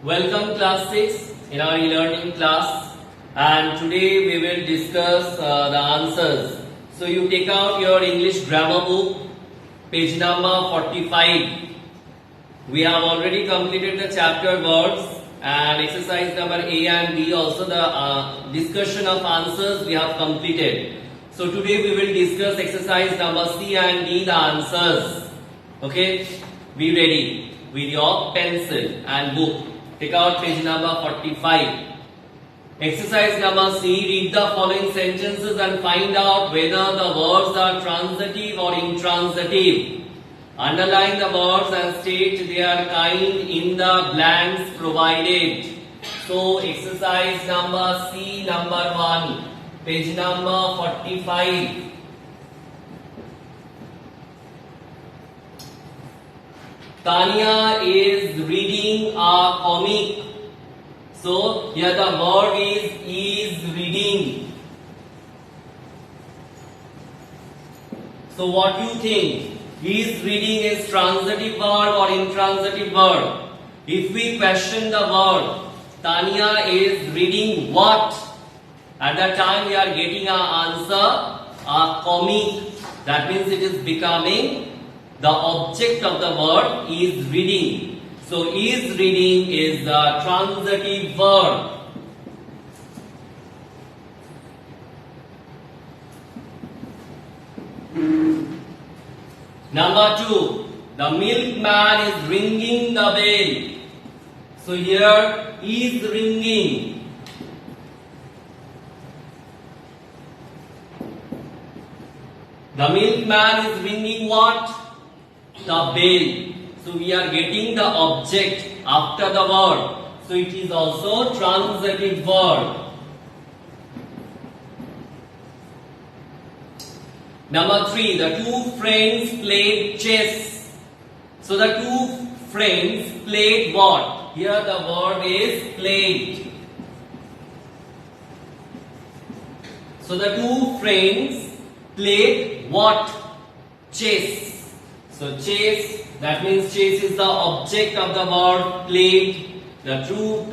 Welcome class 6 in our e-learning class, and today we will discuss the answers. So you take out your English grammar book, page number 45. We have already completed the chapter words and exercise number A and B, also the discussion of answers we have completed. So today we will discuss exercise number C and D, the answers. Okay, be ready with your pencil and book. Take out page number 45. Exercise number C, read the following sentences and find out whether the words are transitive or intransitive. Underline the words and state their kind in the blanks provided. So exercise number C, number 1, page number 45. Tanya is reading a comic. So here the word is reading. So what do you think? Is reading is transitive verb or intransitive verb? If we question the word, Tanya is reading what? At that time we are getting our answer, a comic. That means it is becoming the object of the word is reading. So is reading is the transitive verb. Number 2, the milkman is ringing the bell. So here is ringing. The milkman is ringing what? The bell. So we are getting the object after the word. So it is also transitive verb. Number 3, the two friends played chess. So the two friends played what? Here the word is played. So the two friends played what? Chess. So chess, that means chess is the object of the word played. The two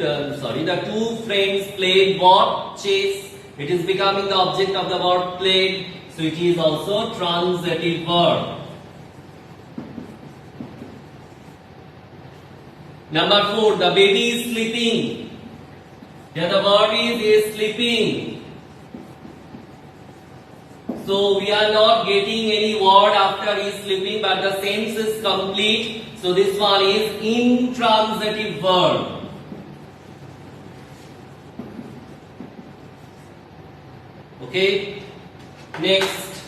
friends played what? Chess. It is becoming the object of the word played. So it is also transitive verb. Number 4, the baby is sleeping. Here the word is sleeping. So we are not getting any word after is sleeping, but the sense is complete. So this one is intransitive verb. Okay. Next.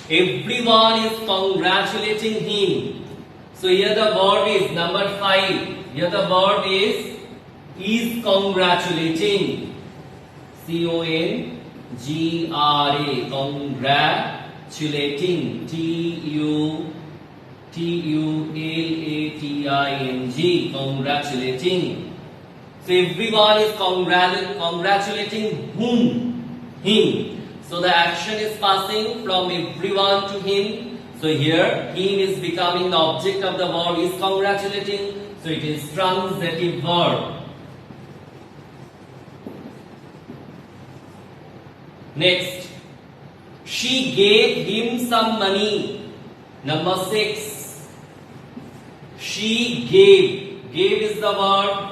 Everyone is congratulating him. So here the word is number 5. Here the word is congratulating. CONGRA, congratulating. TULATING, congratulating. So everyone is congratulating whom? Him. So the action is passing from everyone to him. So here him is becoming the object of the word is congratulating. So it is transitive verb. Next, she gave him some money. Number 6, she gave. Gave is the word.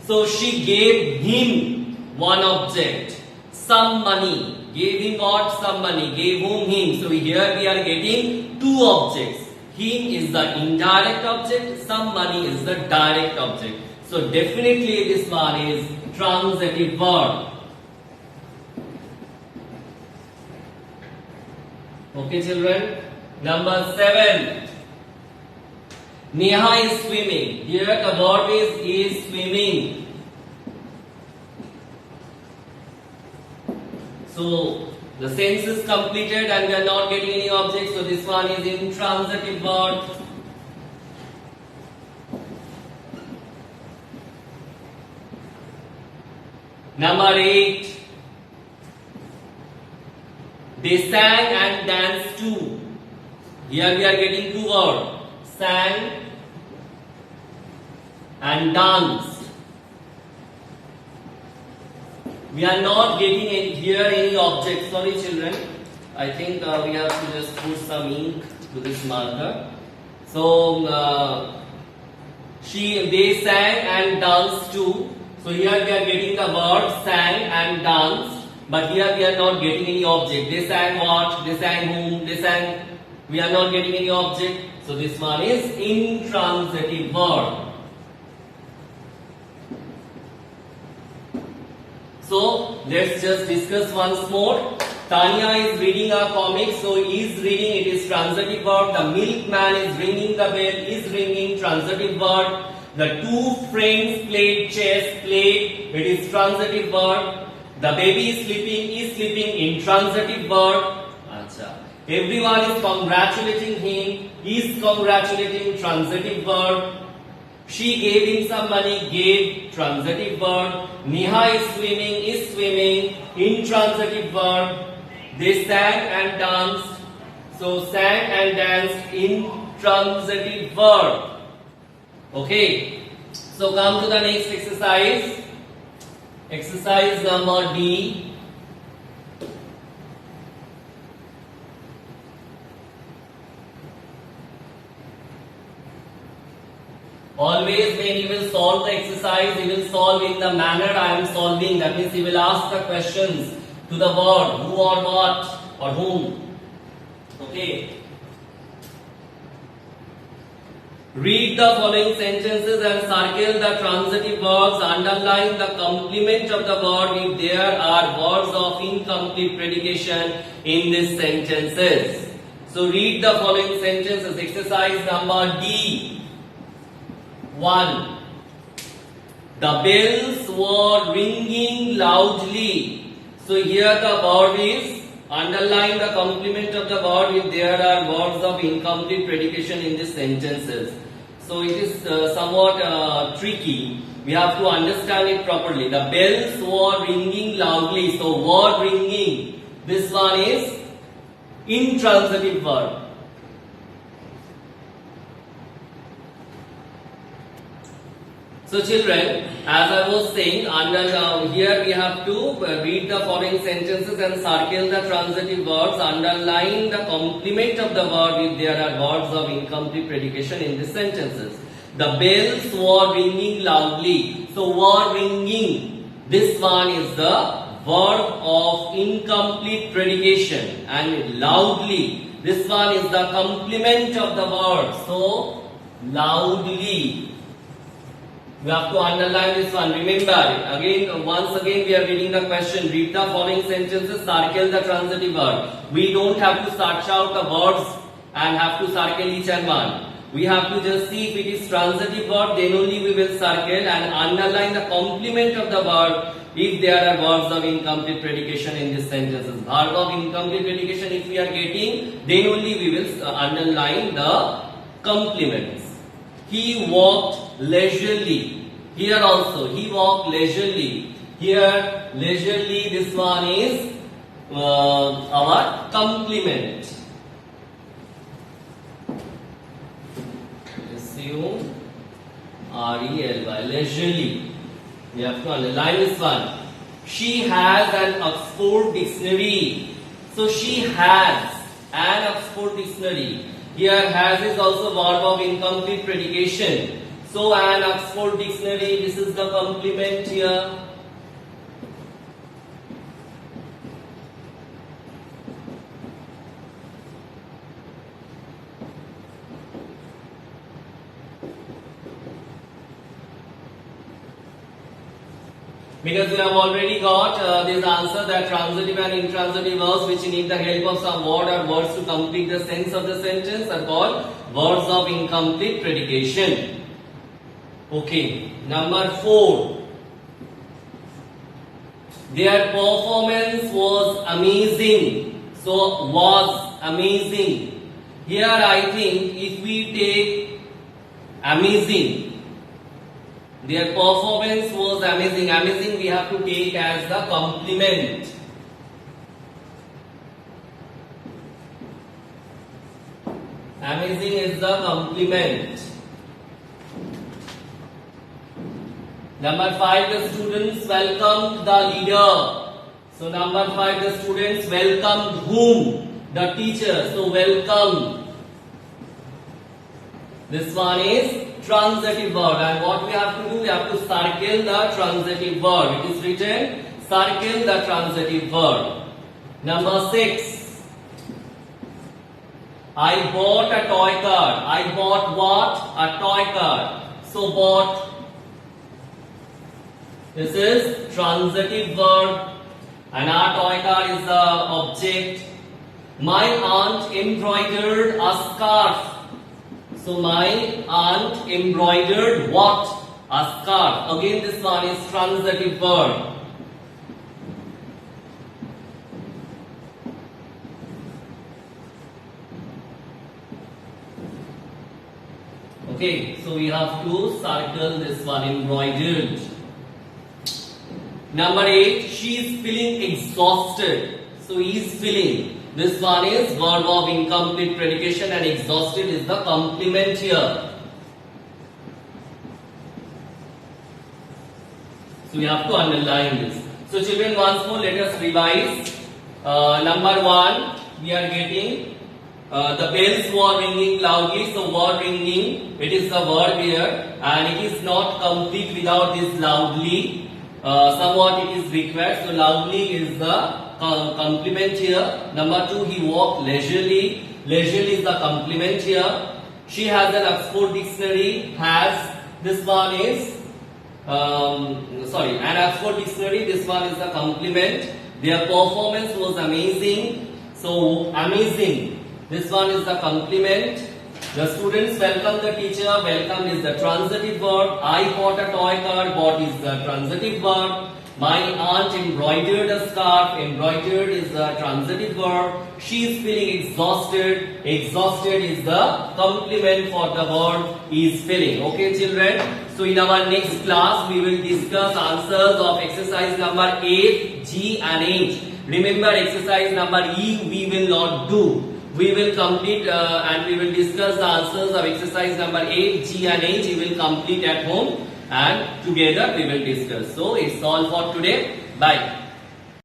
So she gave him one object, some money. Gave him what? Some money. Gave whom? Him. So here we are getting two objects. Him is the indirect object, some money is the direct object. So definitely this one is transitive verb. Okay children. Number 7. Neha is swimming. Here the verb is swimming. So the sense is completed and we are not getting any object. So this one is intransitive verb. Number 8. They sang and danced too. Here we are getting two words, sang, and danced. We are not getting here any object. Sorry, children. I think we have to just put some ink to this marker. So they sang and danced too. So here we are getting the word sang and danced, but here we are not getting any object. They sang what? They sang whom? They sang. We are not getting any object. So this one is intransitive verb. So let's just discuss once more. Tanya is reading a comic, so is reading, it is transitive verb. The milkman is ringing the bell, is ringing, transitive verb. The two friends played chess, played, it is transitive verb. The baby is sleeping, intransitive verb. Acha. Everyone is congratulating him, is congratulating, transitive verb. She gave him some money, gave, transitive verb. Neha is swimming, intransitive verb. They sang and danced. So sang and danced, intransitive verb. Okay. So come to the next exercise. Exercise number D. Always when you will solve the exercise, you will solve in the manner I am solving. That means you will ask the questions to the word who or what or whom. Okay. Read the following sentences and circle the transitive verbs. Underline the complement of the verb if there are words of incomplete predication in these sentences. So read the following sentences. Exercise number D. 1. The bells were ringing loudly. So here the verb is, underline the complement of the verb if there are words of incomplete predication in these sentences. So it is somewhat tricky. We have to understand it properly. The bells were ringing loudly. So word ringing, this one is intransitive verb. So children, as I was saying, here we have to read the following sentences and circle the transitive verbs. Underline the complement of the verb if there are words of incomplete predication in these sentences. The bells were ringing loudly. So were ringing, this one is the verb of incomplete predication, and loudly, this one is the complement of the verb. So loudly. We have to underline this one. Remember, once again we are reading the question. Read the following sentences, circle the transitive verb. We don't have to search out the words and have to circle each and one. We have to just see if it is transitive verb, then only we will circle and underline the complement of the verb if there are verbs of incomplete predication in these sentences. Verb of incomplete predication if we are getting, then only we will underline the complements. He walked leisurely. Here also, he walked leisurely. Here, leisurely, this one is our complement. S-U-R-E-L-Y, leisurely. We have to underline this one. She has an Oxford dictionary. So she has an Oxford dictionary. Here has is also verb of incomplete predication. So an Oxford dictionary, this is the complement here. Because we have already got this answer that transitive and intransitive verbs which need the help of some word or words to complete the sense of the sentence are called words of incomplete predication. Okay, number 4. Their performance was amazing. So was amazing. Here I think if we take amazing, their performance was amazing. Amazing we have to take as the complement. Amazing is the complement. Number 5, the students welcomed the leader. So number 5, the students welcomed whom? The teacher. So welcome. This one is transitive verb, and what we have to do, we have to circle the transitive verb. It is written, circle the transitive verb. Number 6, I bought a toy car. I bought what? A toy car. So bought. This is transitive verb, and our toy car is the object. My aunt embroidered a scarf. So my aunt embroidered what? A scarf. Again, this one is transitive verb. Okay, so we have to circle this one, embroidered. Number 8, she is feeling exhausted. So he is feeling. This one is verb of incomplete predication, and exhausted is the complement here. So we have to underline this. So children, once more let us revise. Number 1, we are getting the bells were ringing loudly. So word ringing, it is the verb here, and it is not complete without this loudly. Somewhat it is required. So loudly is the complement here. Number 2, he walked leisurely. Leisurely is the complement here. She has an Oxford dictionary. Has, this one is an Oxford dictionary. This one is the complement. Their performance was amazing. So amazing, this one is the complement. The students welcome the teacher. Welcome is the transitive verb. I bought a toy car. Bought is the transitive verb. My aunt embroidered a scarf. Embroidered is the transitive verb. She is feeling exhausted. Exhausted is the complement for the verb is feeling. Okay, children. So in our next class, we will discuss answers of exercise number 8, G and H. Remember, exercise number E we will not do. We will complete and we will discuss the answers of exercise number 8, G and H. We will complete at home, and together we will discuss. So it's all for today. Bye.